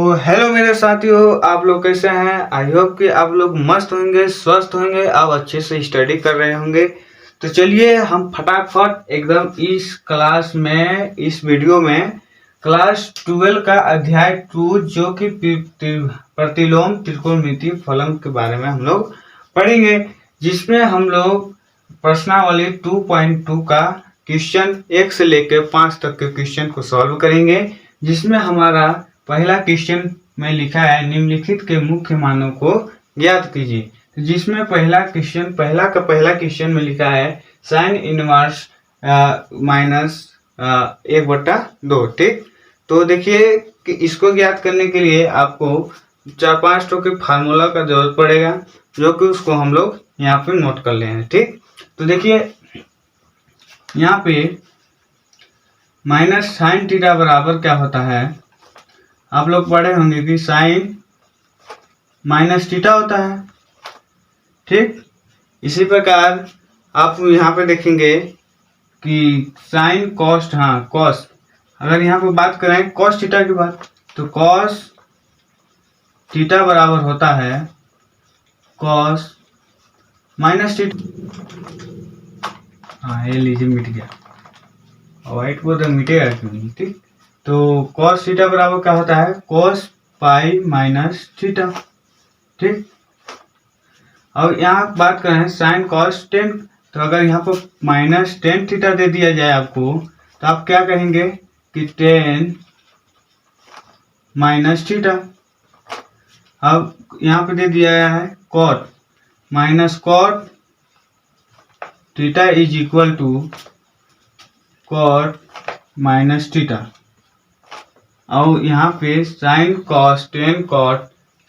तो हेलो मेरे साथियों, आप लोग कैसे हैं। आई होप कि आप लोग मस्त होंगे, स्वस्थ होंगे, आप अच्छे से स्टडी कर रहे होंगे। तो चलिए हम फटाफट एकदम इस वीडियो में क्लास 12 का अध्याय 2 जो कि प्रतिलोम त्रिकोणमितीय फलन के बारे में हम लोग पढ़ेंगे, जिसमें हम लोग प्रश्नावली 2.2 का क्वेश्चन 1 से लेकर 5 तक के क्वेश्चन को सॉल्व करेंगे। जिसमें हमारा पहला क्वेश्चन में लिखा है निम्नलिखित के मुख्य मानों को ज्ञात कीजिए। जिसमें पहला क्वेश्चन में लिखा है साइन इनवर्स माइनस 1/2। ठीक, तो देखिए कि इसको ज्ञात करने के लिए आपको 4-5 तो के फार्मूला का जरूरत पड़ेगा, जो कि उसको हम लोग यहाँ पे नोट कर ले हैं। ठीक, तो देखिए यहाँ पे माइनस साइन थीटा बराबर क्या होता है, आप लोग पढ़े होंगे कि साइन माइनस थीटा होता है। ठीक, इसी प्रकार आप यहाँ पे देखेंगे कि साइन कॉस्ट, कॉस, अगर यहाँ पे बात करें कॉस थीटा की बात, तो कॉस थीटा बराबर होता है कॉस माइनस थीटा। ये लीजिए मिट गया, व्हाइट बोर्ड मिटेगा क्यों नहीं। ठीक, तो कॉस थीटा बराबर क्या होता है, कॉस पाई माइनस थीटा। ठीक, और यहाँ बात करें साइन कॉस 10, तो अगर यहाँ पर माइनस 10 थीटा दे दिया जाए आपको, तो आप क्या कहेंगे कि 10 माइनस थीटा। अब यहाँ पे दे दिया गया है cot minus cot theta is equal to cot minus theta. और यहाँ पे साइन कॉस 10 कॉट,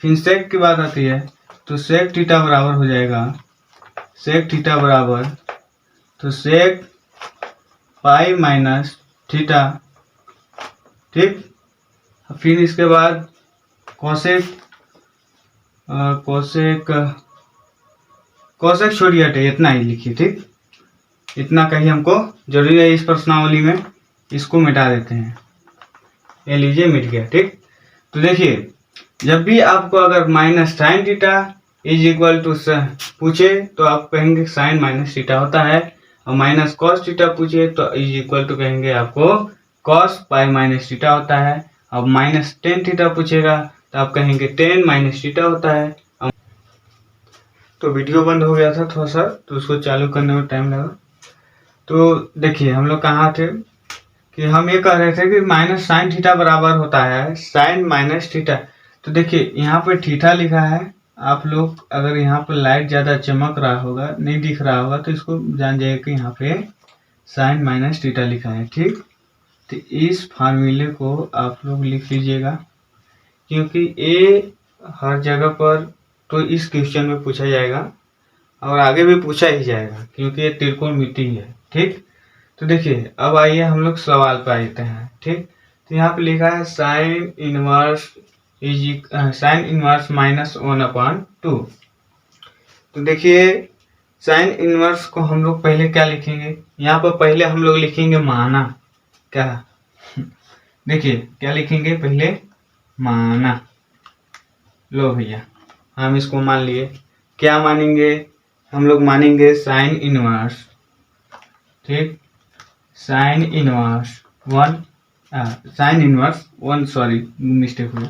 फिर सेक की बात आती है, तो सेक थीटा बराबर हो जाएगा सेक थीटा बराबर, तो सेक पाई माइनस थीटा। ठीक, फिर इसके बाद कोसेक छोड़िए हटे, इतना ही लिखिए। ठीक, इतना कहीं हमको जरूरी है इस प्रश्नावली में, इसको मिटा देते हैं। ये लीजिए मिट गया। ठीक, तो देखिए जब भी आपको अगर minus sine theta is equal to पूछे, तो आप कहेंगे साइन माइनस थीटा होता है, और माइनस कॉस थीटा पूछे तो इज इक्वल टू कहेंगे आपको कॉस पाई माइनस थीटा होता है। अब माइनस 10 थीटा पूछेगा तो आप कहेंगे 10 माइनस थीटा होता है। तो वीडियो बंद हो गया था थोड़ा सा, तो उसको चालू करने में टाइम लगा। तो देखिए हम लोग कहाँ थे कि हम ये कह रहे थे कि माइनस साइन थीटा बराबर होता है साइन माइनस थीटा। तो देखिए यहाँ पे थीटा लिखा है, आप लोग अगर यहाँ पर लाइट ज़्यादा चमक रहा होगा, नहीं दिख रहा होगा, तो इसको जान जाइए कि यहाँ पे साइन माइनस थीटा लिखा है। ठीक, तो इस फार्मूले को आप लोग लिख लीजिएगा, क्योंकि ये हर जगह पर तो इस क्वेश्चन में पूछा जाएगा और आगे भी पूछा ही जाएगा, क्योंकि ये त्रिकोणमिति है। ठीक, तो देखिए अब आइए हम लोग सवाल पे आते हैं। ठीक, तो यहाँ पे लिखा है साइन इनवर्स माइनस 1/2। तो देखिए साइन इनवर्स को हम लोग पहले क्या लिखेंगे, यहाँ पर पहले हम लोग लिखेंगे माना। क्या देखिए क्या लिखेंगे, पहले माना। लो भैया हम इसको मान लिए, क्या मानेंगे हम लोग, मानेंगे साइन इनवर्स। ठीक, साइन इनवर्स 1, सॉरी मिस्टेक हुआ,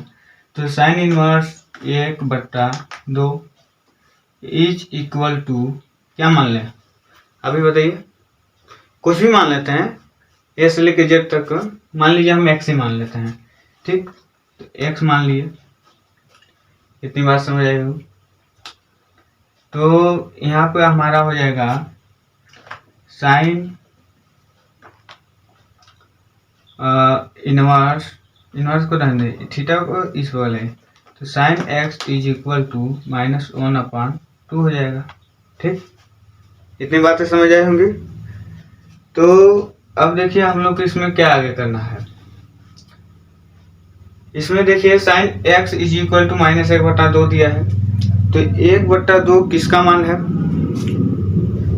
तो sine inverse 1/2 is equal to क्या मान लें, अभी बताइए, कुछ भी मान लेते हैं, ए से लेकर जेड तक। मान लीजिए हम एक्स ही मान लेते हैं। ठीक, तो एक्स मान लिए, इतनी बात समझ आई हो। तो यहाँ पे हमारा हो जाएगा साइन इनवर्स को रहने दे, थीटा को इस वाले, तो sine x is equal to minus 1/2 हो जाएगा। ठीक, इतनी बातें समझ आई होंगी। तो अब देखिए हम लोग को इसमें क्या आगे करना है। इसमें देखिए sine x is equal to minus 1/2 दिया है, तो 1/2 किसका मान है,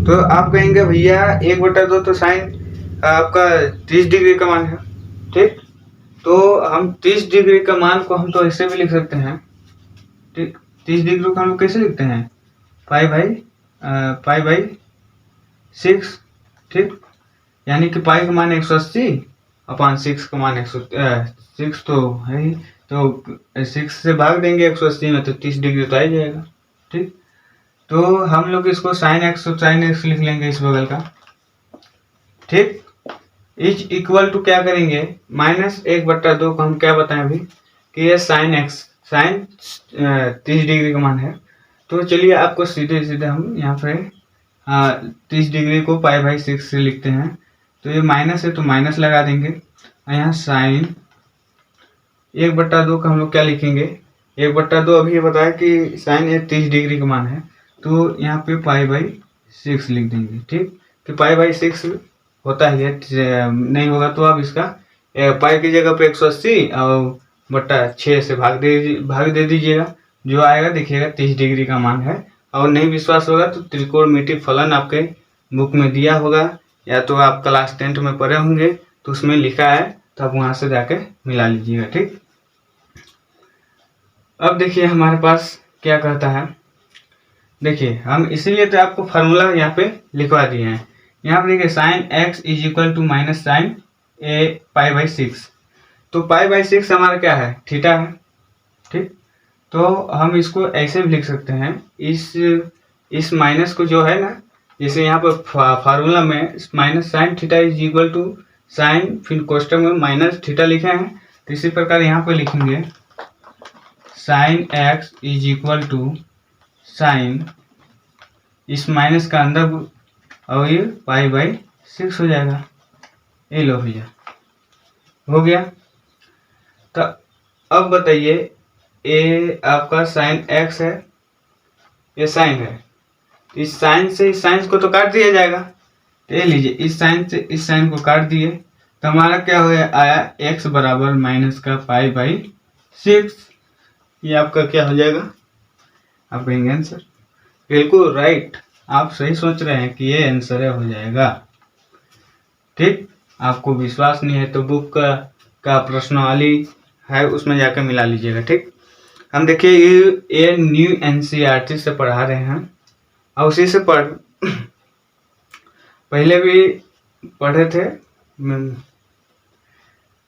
तो आप कहेंगे भैया 1/2 तो साइन आपका 30 डिग्री का मान है। ठीक, तो हम 30 डिग्री का मान को हम तो ऐसे भी लिख सकते हैं, ठीक। 30 डिग्री को हम लोग कैसे लिखते हैं, पाई बाई 6, ठीक। यानी कि पाई का मान 180 अपॉन 6 का मान 6 तो है ही, तो 6 से भाग देंगे 180 में, तो 30 डिग्री तो आ ही जाएगा, ठीक। तो हम लोग इसको साइन एक्स लिख लेंगे इस बगल का, ठीक। इज इक्वल टू क्या करेंगे, -1/2 को हम क्या बताएं अभी कि ये साइन 30 डिग्री का मान है। तो चलिए आपको सीधे सीधे हम यहाँ पे 30 डिग्री को पाई/6 से लिखते हैं। तो ये माइनस है तो माइनस लगा देंगे, और यहाँ साइन 1/2 का हम लोग क्या लिखेंगे, 1/2 अभी ये बताया कि साइन 30 डिग्री का मान है, तो यहाँ पे पाई/6 लिख देंगे, ठीक। कि पाई/6 होता ही है, नहीं होगा तो आप इसका पाई की जगह पे 180 और बट्टा 6 से भाग दे दीजिएगा, जो आएगा देखिएगा 30 डिग्री का मान है। और नहीं विश्वास होगा तो त्रिकोणमिति फलन आपके बुक में दिया होगा, या तो आप क्लास 10th में पढ़े होंगे तो उसमें लिखा है, तो आप वहां से जाके मिला लीजिएगा, ठीक। अब देखिए हमारे पास क्या कहता है, देखिए हम इसीलिए तो आपको फार्मूला यहाँ पे लिखवा दिए हैं। यहाँ पे देखिए sine x is equal to minus sine pi, तो पाई/6 हमारा क्या है, थीटा है, ठीक। तो हम इसको ऐसे भी लिख सकते हैं, इस माइनस को जो है ना, जैसे यहाँ पर फार्मूला में minus sine theta is equal to sine, फिर कोष्टक में माइनस थीटा लिखे हैं, तो इसी प्रकार यहाँ पर लिखेंगे sine x is equal to sine, इस माइनस का अंदर और ये पाई/6 हो जाएगा। ये लो भैया हो गया। तो अब बताइए, ये आपका साइन x है, ये साइन है, इस साइन से इस साइन को तो काट दिया जाएगा, तो ये लीजिए इस साइन से इस साइन को काट दिए, तो हमारा क्या हो आया x बराबर माइनस का पाई/6। ये आपका क्या हो जाएगा, आप कहेंगे आंसर, बिल्कुल राइट, आप सही सोच रहे हैं कि ये आंसर है, हो जाएगा, ठीक। आपको विश्वास नहीं है तो बुक का प्रश्नावली है उसमें जाकर मिला लीजिएगा, ठीक। हम देखिए ये न्यू एनसीईआरटी से पढ़ा रहे हैं, और उसी से पहले भी पढ़े थे।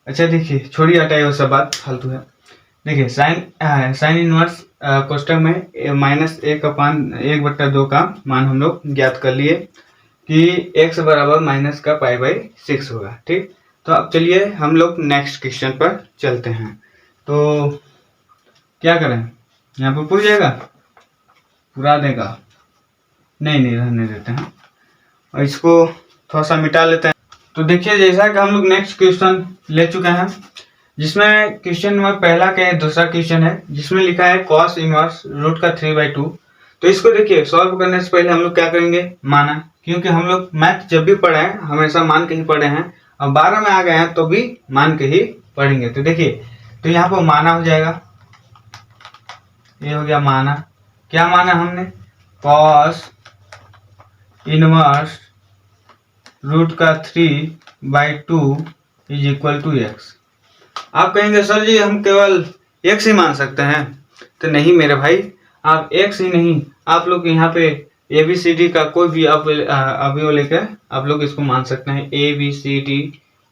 अच्छा देखिए छोड़िए, हटाइए वो सब बात फालतू है। देखिए साइन इनवर्स कोष्टक में -1/2 का मान हम लोग ज्ञात कर लिए कि x बराबर माइनस का पाई/6 होगा, ठीक। तो अब चलिए हम लोग नेक्स्ट क्वेश्चन पर चलते हैं। तो क्या करें, यहाँ पर पूछ जाएगा, पूरा देगा, नहीं रहने देते हैं, और इसको थोड़ा सा मिटा लेते हैं। तो देखिए जैसा कि हम लोग नेक्स्ट क्वेश्चन ले चुके हैं, जिसमें क्वेश्चन नंबर पहला का दूसरा क्वेश्चन है, जिसमें लिखा है cos इनवर्स रूट का 3/2। तो इसको देखिए सॉल्व करने से पहले हम लोग क्या करेंगे, माना, क्योंकि हम लोग मैथ जब भी पढ़े हैं हमेशा मान के ही पढ़े हैं, और 12 में आ गए हैं तो भी मान के ही पढ़ेंगे। तो देखिए, तो यहाँ पर माना हो जाएगा, ये हो गया माना। क्या माना हमने, cos इनवर्स रूट का 3/2 इज इक्वल टू x। आप कहेंगे सर जी हम केवल x ही मान सकते हैं, तो नहीं मेरे भाई, आप x ही नहीं, आप लोग यहाँ पे ABCD का कोई भी अवयव लेकर आप लोग इसको मान सकते हैं, ABCD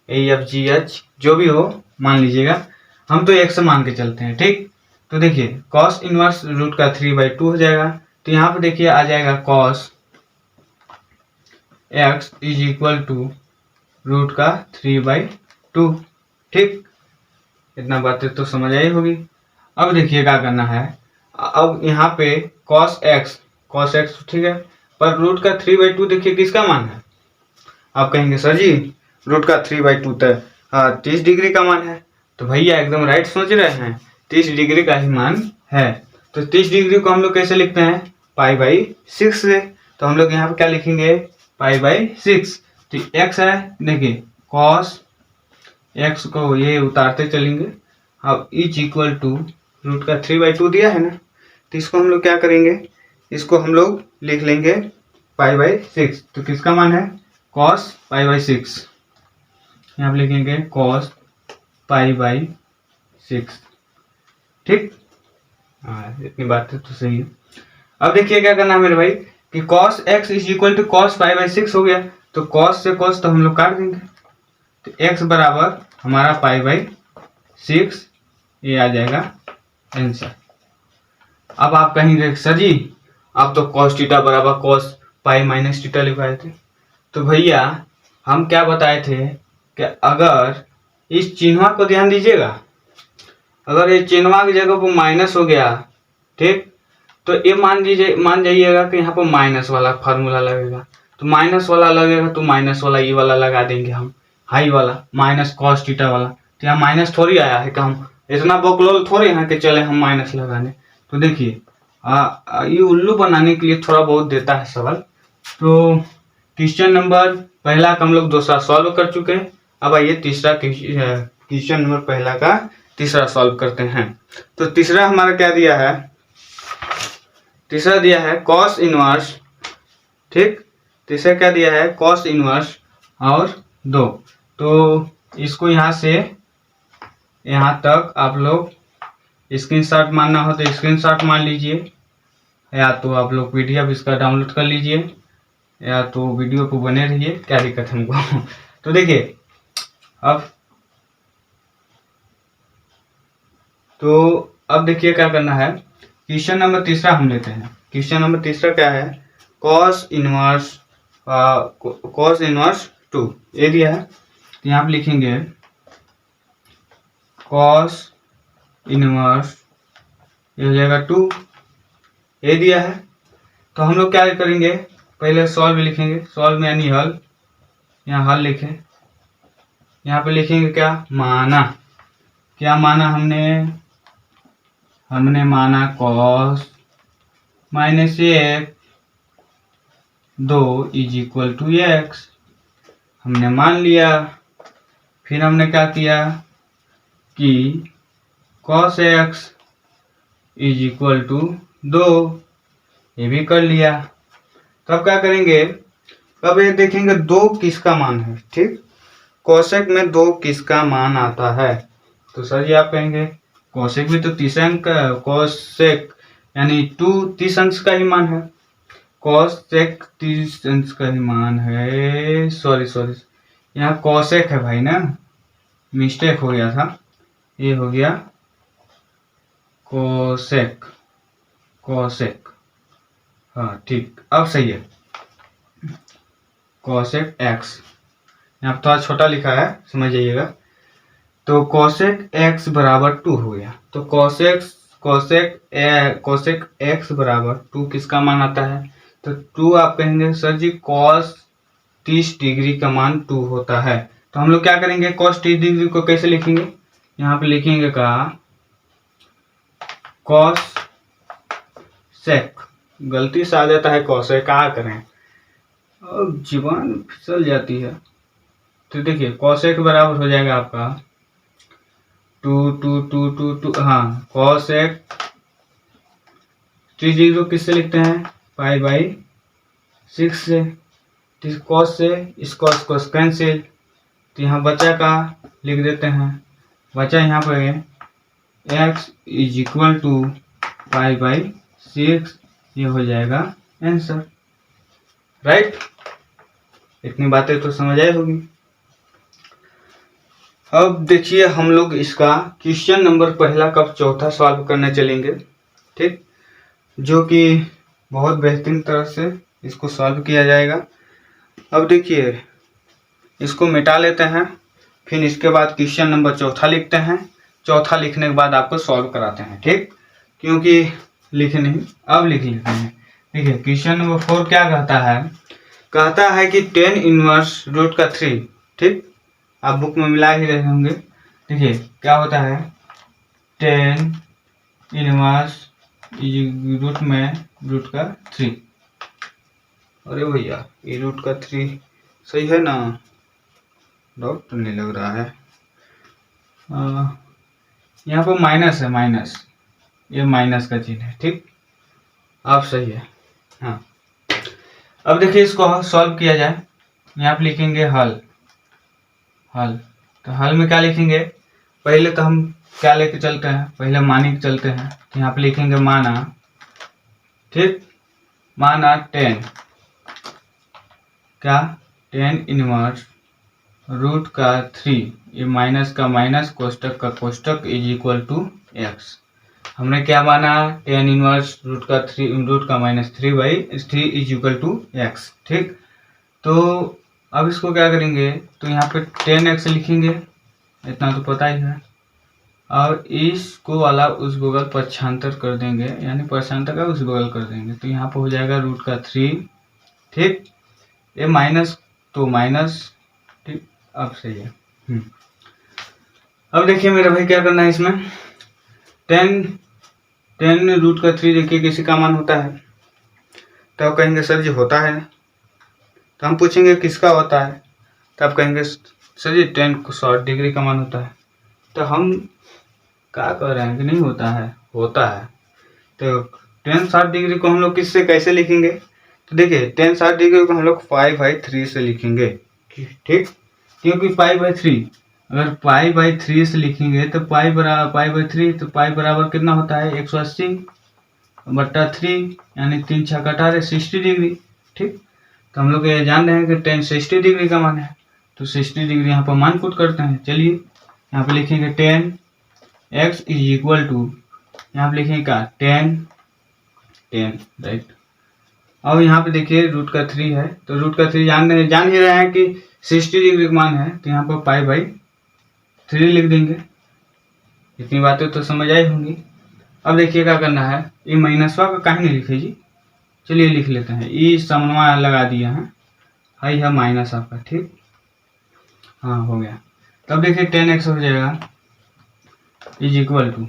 EFGH जो भी हो मान लीजिएगा, हम तो x मान के चलते हैं, ठीक। तो देखिए cos इनवर्स रूट का 3/2 हो जाएगा, तो यहाँ पे देखिए आ जाएगा cos x is equal to root का 3/2, ठीक। इतना बातें तो समझ आई होगी। अब देखिए क्या करना है, अब यहाँ पे cos x ठीक है, पर रूट का 3/2 देखिए किसका मान है। आप कहेंगे सर जी रूट का 3/2 तो 30 डिग्री का मान है, तो भैया एकदम राइट सोच रहे हैं, 30 डिग्री का ही मान है। तो 30 डिग्री को हम लोग कैसे लिखते हैं, पाई/6 से। तो हम लोग यहाँ पे क्या लिखेंगे, पाई/6। तो x है, देखिए cos x को ये उतारते चलेंगे, अब इज इक्वल टू रूट का 3/2 दिया है ना, तो इसको हम लोग क्या करेंगे, इसको हम लोग लिख लेंगे पाई/6। तो किसका मान है, cos पाई/6, यहाँ पे लिखेंगे cos π/6। ठीक, हाँ इतनी बातें तो सही है। अब देखिए क्या करना है मेरे भाई कि cos x is equal to cos π/6 हो गया, तो cos से cos तो हम लोग काट देंगे, तो x बराबर हमारा π/6 ये आ जाएगा आंसर। अब आप कहेंगे सर जी आप तो cos थीटा बराबर cos π-θ लिखवाए थे, तो भैया हम क्या बताए थे कि अगर इस चिन्ह को ध्यान दीजिएगा, अगर ये चिन्ह की जगह पर माइनस हो गया, ठीक, तो ये मान जाइएगा कि यहाँ पर माइनस वाला फार्मूला लगेगा, तो माइनस वाला लगेगा तो माइनस वाला ये वाला लगा देंगे हम, हाई वाला माइनस cos थीटा वाला। तो यहाँ माइनस थोड़ी आया है कि हम इतना बकलोल थोड़े हैं कि चले हम माइनस लगाने। तो देखिए ये उल्लू बनाने के लिए थोड़ा बहुत देता है सवाल। तो क्वेश्चन नंबर पहला का हम लोग दूसरा सॉल्व कर चुके हैं। अब आइए तीसरा क्वेश्चन नंबर पहला का तीसरा सॉल्व करते हैं। तो तीसरा हमारा क्या दिया है, तीसरा दिया है cos इनवर्स, ठीक, तीसरा क्या दिया है cos इनवर्स और 2। तो इसको यहाँ से यहाँ तक आप लोग स्क्रीनशॉट मारना हो तो स्क्रीनशॉट मार लीजिए, या तो आप लोग PDF इसका डाउनलोड कर लीजिए, या तो वीडियो को बने रहिए, क्या दिक्कत है हमको। तो देखिए अब देखिए क्या करना है। क्वेश्चन नंबर तीसरा हम लेते हैं। क्वेश्चन नंबर तीसरा क्या है, cos इनवर्स 2 ये दिया है, तो यहाँ पे लिखेंगे cos इनवर्स ये हो जाएगा 2, ये दिया है। तो हम लोग क्या करेंगे, पहले सॉल्व लिखेंगे, सॉल्व में यानी हल, यहाँ हल लिखें, यहाँ पे लिखेंगे क्या माना, क्या माना हमने माना cos -1 2 is equal to x, हमने मान लिया। फिर हमने क्या किया कि cos x is equal to 2, ये भी कर लिया। तो अब क्या करेंगे, अब ये देखेंगे 2 किसका मान है, ठीक, कोसेक में 2 किसका मान आता है। तो सर जी आप कहेंगे कोसेक भी तो 30 अंक का, कोसेक यानी 2 30 अंश का ही मान है, कोसेक 30 अंश का ही मान है, सॉरी यहाँ कोसेक है भाई ना, मिस्टेक हो गया था, ये हो गया कोसेक, हाँ ठीक, अब सही है, कोसेक एक्स, यहाँ थोड़ा छोटा लिखा है समझ जाइएगा। तो कोसेक एक्स बराबर 2 हो गया, तो कोसेक एक्स बराबर 2 किसका मान आता है, तो 2 आप कहेंगे सर जी cos 30 डिग्री का मान 2 होता है। तो हम लोग क्या करेंगे, cos 30 डिग्री को कैसे लिखेंगे, यहाँ पे लिखेंगे का cos सेक, गलती से आ जाता है कोसेक, क्या करें अब जीवन फिसल जाती है। तो देखिए कोसेक बराबर हो जाएगा आपका 2 हाँ, कोसेक 30 डिग्री को किससे लिखते हैं, π/6 से, cos से इस cos कैंसिल, तो यहाँ बचा का लिख देते हैं, बचा यहाँ पर x इज इक्वल टू π/6, ये हो जाएगा आंसर, राइट। इतनी बातें तो समझ आई होगी। अब देखिए हम लोग इसका क्वेश्चन नंबर पहला का चौथा सॉल्व करने चलेंगे, ठीक, जो कि बहुत बेहतरीन तरह से इसको सॉल्व किया जाएगा। अब देखिए इसको मिटा लेते हैं, फिर इसके बाद क्वेश्चन नंबर चौथा लिखते हैं, चौथा लिखने के बाद आपको सॉल्व कराते हैं, ठीक, क्योंकि लिखे नहीं अब लिख लेते हैं। देखिए क्वेश्चन नंबर 4 क्या कहता है कि 10 इनवर्स रूट का 3, ठीक, आप बुक में मिला ही रहे होंगे। देखिए क्या होता है 10 इनवर्स रूट में रूट का 3, अरे भैया ये रूट का 3 सही है ना, डाउट तो नहीं लग रहा है, यहाँ पर माइनस है, माइनस, ये माइनस का चिन्ह है, ठीक, अब सही है, हाँ। अब देखिए इसको सॉल्व किया जाए, यहाँ पे लिखेंगे हल, तो हल में क्या लिखेंगे, पहले तो हम क्या लेके चलते हैं, पहले मानी के चलते हैं। तो यहाँ पे लिखेंगे माना, ठीक, माना 10 क्या 10 इनवर्स रूट का 3, ये माइनस का माइनस कोष्टक का कोष्टक इज इक्वल टू एक्स। हमने क्या माना, 10 इनवर्स रूट का -3/3 इज इक्वल टू एक्स, ठीक। तो अब इसको क्या करेंगे, तो यहाँ पे 10x लिखेंगे, इतना तो पता ही है, और इसको वाला उस बगल पक्षांतर कर देंगे, यानी पक्षांतर का उस बगल कर देंगे। तो यहाँ पे हो जाएगा √3, ठीक, ये माइनस तो माइनस, ठीक, अब सही है। अब देखिए मेरा भाई क्या करना है इसमें, 10 √3 देखिए किसी का मान होता है, तो आप कहेंगे सर जी होता है, तो हम पूछेंगे किसका होता है, तो आप कहेंगे सर जी 10 को 60 डिग्री का मान होता है। तो हम क्या कह रहे हैं कि नहीं होता है, होता है। तो 10 60 डिग्री को हम लोग किससे कैसे लिखेंगे, तो देखिए 10 60 डिग्री को हम लोग π/3 से लिखेंगे, ठीक, क्योंकि π/3 अगर π/3 से लिखेंगे तो π/3, तो पाई बराबर कितना होता है 180/3, यानी 3 6 18 60 डिग्री, ठीक। तो हम लोग ये जान रहे हैं कि 10 60 डिग्री का मान है, तो 60 डिग्री यहाँ पर मान पुट करते हैं। चलिए यहाँ पे लिखेंगे 10x इज इक्वल टू, यहाँ पे लिखेंगे क्या 10 राइट। अब यहाँ पे देखिए √3 है, तो √3 जान ही रहे हैं कि 60 डिग्री का मान है, तो यहाँ पर π/3 लिख देंगे। इतनी बातें तो समझ आई होंगी। अब देखिए क्या करना है, ये माइनसवा का कहीं नहीं लिखे जी, चलिए लिख लेते हैं, ये समन्वय लगा दिया है, हाई है माइनस आपका, ठीक, हाँ हो गया। तब देखिए 10x हो जाएगा इज इक्वल टू,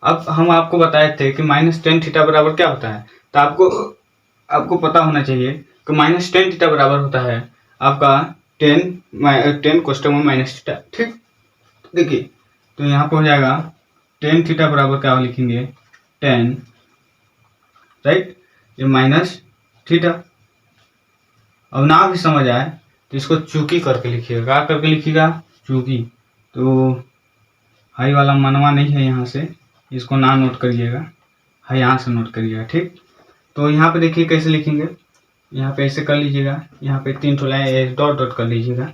अब हम आपको बताए थे कि -10 थीटा बराबर क्या होता है, तो आपको पता होना चाहिए कि -10 थीटा बराबर होता है आपका 10 कोष्टक में माइनस थीटा, ठीक। देखिए तो यहाँ पर हो जाएगा 10 थीटा बराबर क्या लिखेंगे 10 राइट, ये माइनस थीटा। अब ना भी समझ आए तो इसको चूकी करके लिखिएगा, क्या करके लिखिएगा, चूकी। तो हाई वाला मनवा नहीं है, यहाँ से इसको ना नोट करिएगा, हाई यहाँ से नोट करिएगा, ठीक। तो यहाँ पे देखिए कैसे लिखेंगे, यहाँ पे ऐसे कर लीजिएगा, यहाँ पे 3 लाइन डॉट डॉट कर लीजिएगा,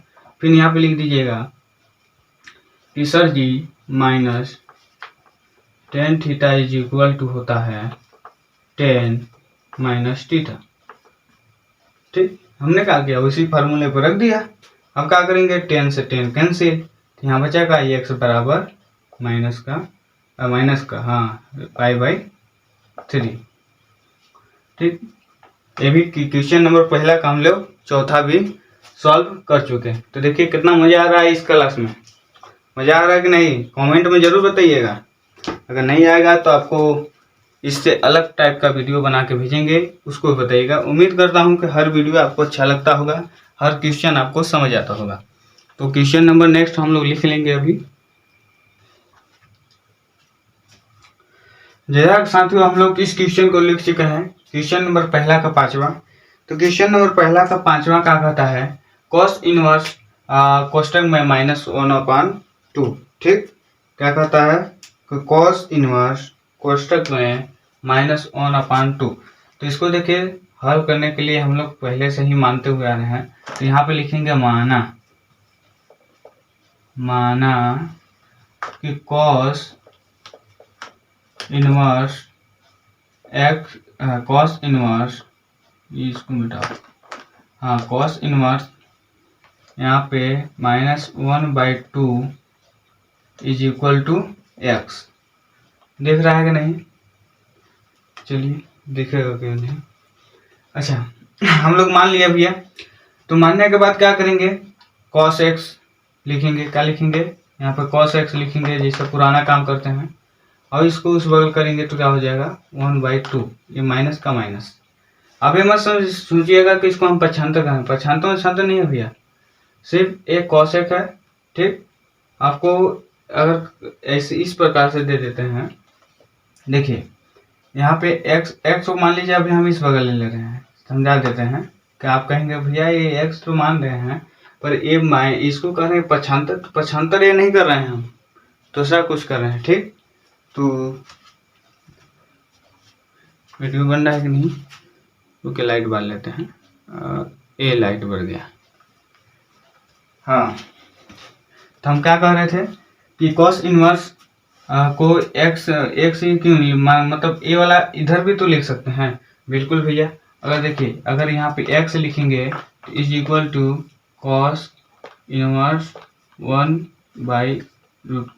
फिर यहाँ पे लिख दीजिएगा कि sir ji -10 theta is equal to होता है 10 - थीटा, ठीक। हमने क्या किया, उसी फार्मूले पर रख दिया। अब क्या करेंगे, 10 से 10 कैंसिल, तो यहाँ बचेगा x बराबर माइनस का हाँ π/3, ठीक। ये भी क्वेश्चन नंबर पहला का हम लोग चौथा भी सॉल्व कर चुके हैं। तो देखिए कितना मजा आ रहा है इस क्लास में, मजा आ रहा है कि नहीं, कमेंट में जरूर बताइएगा। अगर नहीं आएगा तो आपको इससे अलग टाइप का वीडियो बना के भेजेंगे, उसको बताइएगा। उम्मीद करता हूँ कि हर वीडियो आपको अच्छा लगता होगा, हर क्वेश्चन आपको समझ आता होगा। तो क्वेश्चन नंबर नेक्स्ट हम लोग लिख लेंगे अभी। जैसा साथियों हम लोग इस क्वेश्चन को लिख चुके हैं, क्वेश्चन नंबर पहला का 5वां। तो क्वेश्चन नंबर पहला का 5वां क्या कहता है, कॉस इनवर्स कोष्टक में -1/2, ठीक। क्या कहता है कि कॉस इनवर्स कोष्टक में -1/2। तो इसको देखिए हल करने के लिए हम लोग पहले से ही मानते हुए आ रहे हैं, तो यहाँ पे लिखेंगे माना कि कॉस इनवर्स इसको मिटाओ, हाँ कॉस इनवर्स यहाँ पे -1/2 इज इक्वल टू x। देख रहा है कि नहीं, चलिए देखेगा क्यों नहीं। अच्छा हम लोग मान लिया भैया, तो मानने के बाद क्या करेंगे, cos x लिखेंगे, क्या लिखेंगे यहाँ पे cos x लिखेंगे, जैसे पुराना काम करते हैं, और इसको उस बगल करेंगे तो क्या हो जाएगा 1/2, ये माइनस का माइनस। अब ये मत सोचिएगा कि इसको हम पक्षांतर करें, पक्षांतर नहीं है भैया, सिर्फ एक cos x है, ठीक। आपको अगर ऐसे इस प्रकार से दे देते हैं, देखिए यहाँ पे x को मान लीजिए, अभी हम इस बगल ले रहे हैं, समझा देते हैं कि आप कहेंगे भैया ये x तो मान रहे हैं, पर ये इसको कह रहे हैं पक्षांतर, तो पक्षांतर ये नहीं कर रहे हैं हम, दूसरा कुछ कर रहे हैं। ठीक, तो वीडियो बन रहा है कि नहीं, क्योंकि लाइट बाल लेते हैं। ये लाइट बढ़ गया। हाँ, तो हम क्या कह रहे थे कि कॉस इनवर्स को एक्स ही क्यों नहीं, मतलब ए वाला इधर भी तो लिख सकते हैं। बिल्कुल भैया, अगर देखिए, अगर यहाँ पे एक्स लिखेंगे तो is equal to cos inverse 1/√,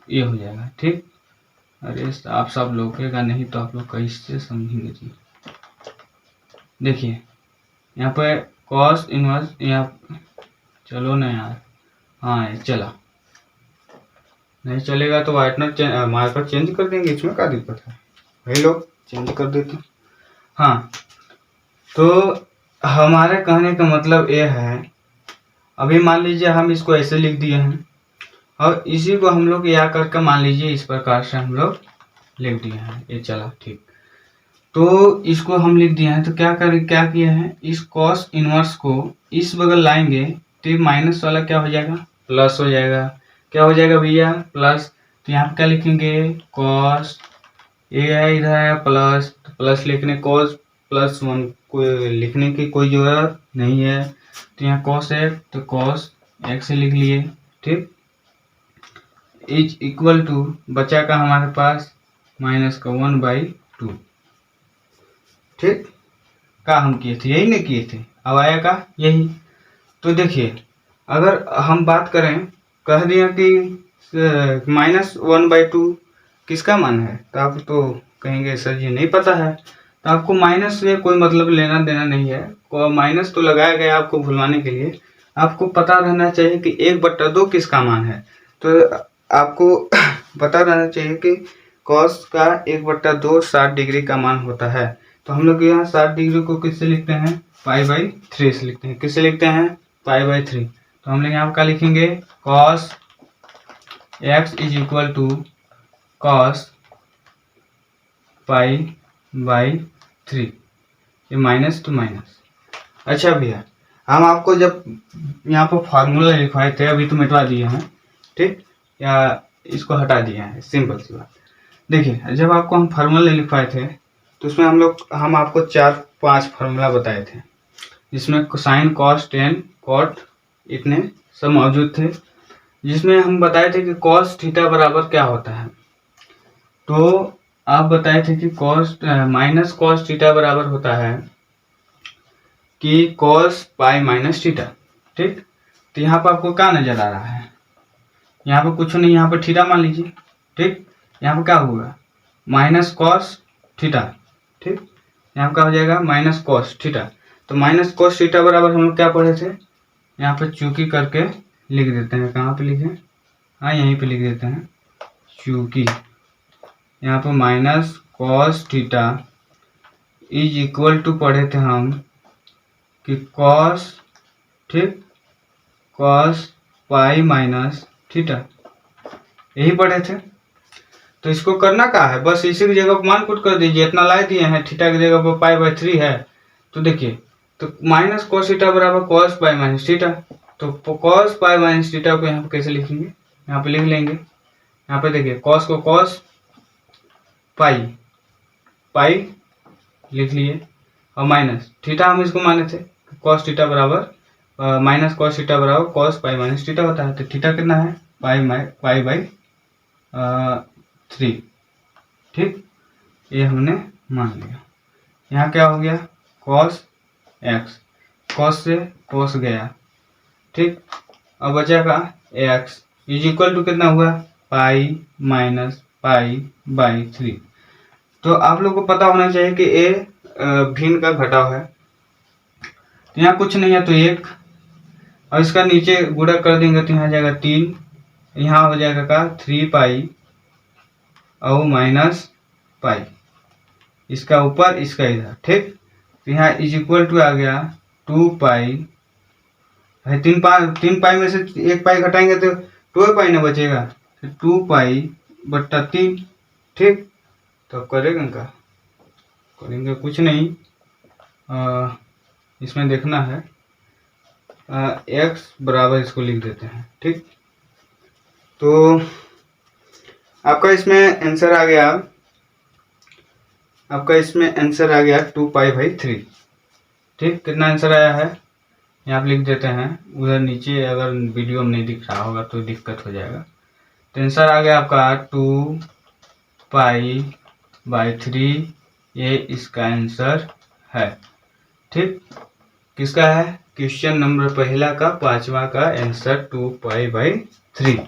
ये हो जाएगा। ठीक, अरे आप सब लोगेगा नहीं तो आप लोग कैसे समझेंगे जी। देखिए यहाँ पे कॉस इनवर्स, यहाँ चलो ना यार, हाँ चला, नहीं चलेगा तो व्हाइटनर मार्कर चेंज कर देंगे, इसमें क्या दिक्कत है भाई, लोग चेंज कर देते। हाँ, तो हमारे कहने का मतलब ये है, अभी मान लीजिए हम इसको ऐसे लिख दिए हैं और इसी को हम लोग या करके मान लीजिए इस प्रकार से हम लोग लिख दिए हैं, ये चला। ठीक, तो इसको हम लिख दिए हैं, तो क्या किए हैं, इस कॉस इनवर्स को इस बगल लाएंगे तो माइनस वाला क्या हो जाएगा, प्लस हो जाएगा। क्या हो जाएगा भैया, प्लस। तो यहाँ पे क्या लिखेंगे, कॉस, ये है इधर है प्लस, तो प्लस लिखने कॉस +1 को लिखने की कोई जरूरत नहीं है, तो यहाँ कॉस एक्स, तो कॉस एक्स लिख लिए। ठीक, इज इक्वल टू बचा का हमारे पास -1/2। ठीक, का हम किए थे, यही नहीं किए थे, अब आया का यही। तो देखिए, अगर हम बात करें, कह दिया कि -1/2 किसका मान है, तो आप तो कहेंगे सर जी नहीं पता है, तो आपको माइनस से कोई मतलब लेना देना नहीं है। माइनस तो लगाया गया आपको भुलवाने के लिए, आपको पता रहना चाहिए कि 1/2 किसका मान है। तो आपको पता रहना चाहिए कि कॉस का 1/2 60 डिग्री का मान होता है। तो हम लोग यहाँ 60 डिग्री को किससे लिखते हैं, π/3 से लिखते हैं। किससे लिखते हैं, π/3। तो हम लोग यहाँ क्या लिखेंगे, cos x is equal to cos π/3, ये माइनस टू माइनस। अच्छा भैया, हम आपको जब यहाँ पर फार्मूला लिखवाए थे, अभी तो मिटवा दिए हैं, ठीक, या इसको हटा दिए हैं, सिंपल सी बात। देखिए, जब आपको हम फार्मूला लिखवाए थे तो उसमें हम आपको 4-5 फार्मूला बताए थे, जिसमें कोसाइन, कॉस, टेन, कॉट इतने सब मौजूद थे, जिसमें हम बताए थे कि कॉस थीटा बराबर क्या होता है। तो आप बताए थे कि माइनस कॉस थीटा बराबर होता है कि कॉस π-थीटा। ठीक, तो यहाँ पर आपको क्या नजर आ रहा है, यहाँ पर कुछ नहीं, यहाँ पर थीटा मान लीजिए। ठीक, यहाँ पर क्या होगा, माइनस कॉस थीटा। ठीक, यहाँ पर क्या हो जाएगा, माइनस कॉस थीटा। तो माइनस कॉस थीटा बराबर हम लोग क्या पढ़े थे, यहाँ पे चूकी करके लिख देते हैं। कहाँ पे लिखे, हाँ यहीं पे लिख देते हैं, चूकी। यहाँ पर minus cos theta is equal to पढ़े थे हम कि कॉस, ठीक, कॉस π-थीटा, यही पढ़े थे। तो इसको करना क्या है, बस इसी की जगह पर मान पुट कर दीजिए, इतना ला दिए हैं, थीटा की जगह पर π/3 है। तो देखिए, तो माइनस कॉस थीटा बराबर कॉस π-थीटा। तो कॉस π-थीटा को यहाँ पे कैसे लिखेंगे, यहाँ पे लिख लेंगे। यहाँ पे देखिए, कॉस को कॉस पाई लिख लिए, और माइनस थीटा हम इसको माने थे, कॉस थीटा बराबर माइनस कॉस थीटा बराबर कॉस π-थीटा होता है। तो थीटा कितना है, π/3। ठीक, ये हमने मान लिया। यहाँ क्या हो गया, कॉस एक्स, कॉस से कॉस गया। ठीक, अब बचा का एक्स इज इक्वल टू कितना हुआ, π-π/3। तो आप लोग को पता होना चाहिए कि ए भिन्न का घटाव है, तो यहाँ कुछ नहीं है तो 1, और इसका नीचे गुणा कर देंगे तो यहाँ जाएगा 3, यहाँ हो जाएगा का 3π और -π, इसका ऊपर इसका इधर। ठीक, तो यहाँ इज इक्वल टू आ गया 2π, 3π में से 1π घटाएंगे तो 2π ना बचेगा, तो 2π/3। ठीक, तो करेंगे क्या, करेंगे कुछ नहीं, इसमें देखना है, x बराबर इसको लिख देते हैं। ठीक, तो आपका इसमें आंसर आ गया, आपका इसमें आंसर आ गया 2π/3। ठीक, कितना आंसर आया है यहाँ आप लिख देते हैं, उधर नीचे अगर वीडियो में नहीं दिख रहा होगा तो दिक्कत हो जाएगा। तो आंसर आ गया आपका 2π/3, ये इसका आंसर है। ठीक, किसका है? क्वेश्चन नंबर पहला का 5वां का आंसर 2π/3।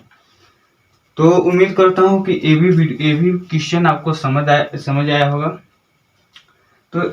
तो उम्मीद करता हूँ कि ये भी क्वेश्चन आपको समझ आया होगा। तो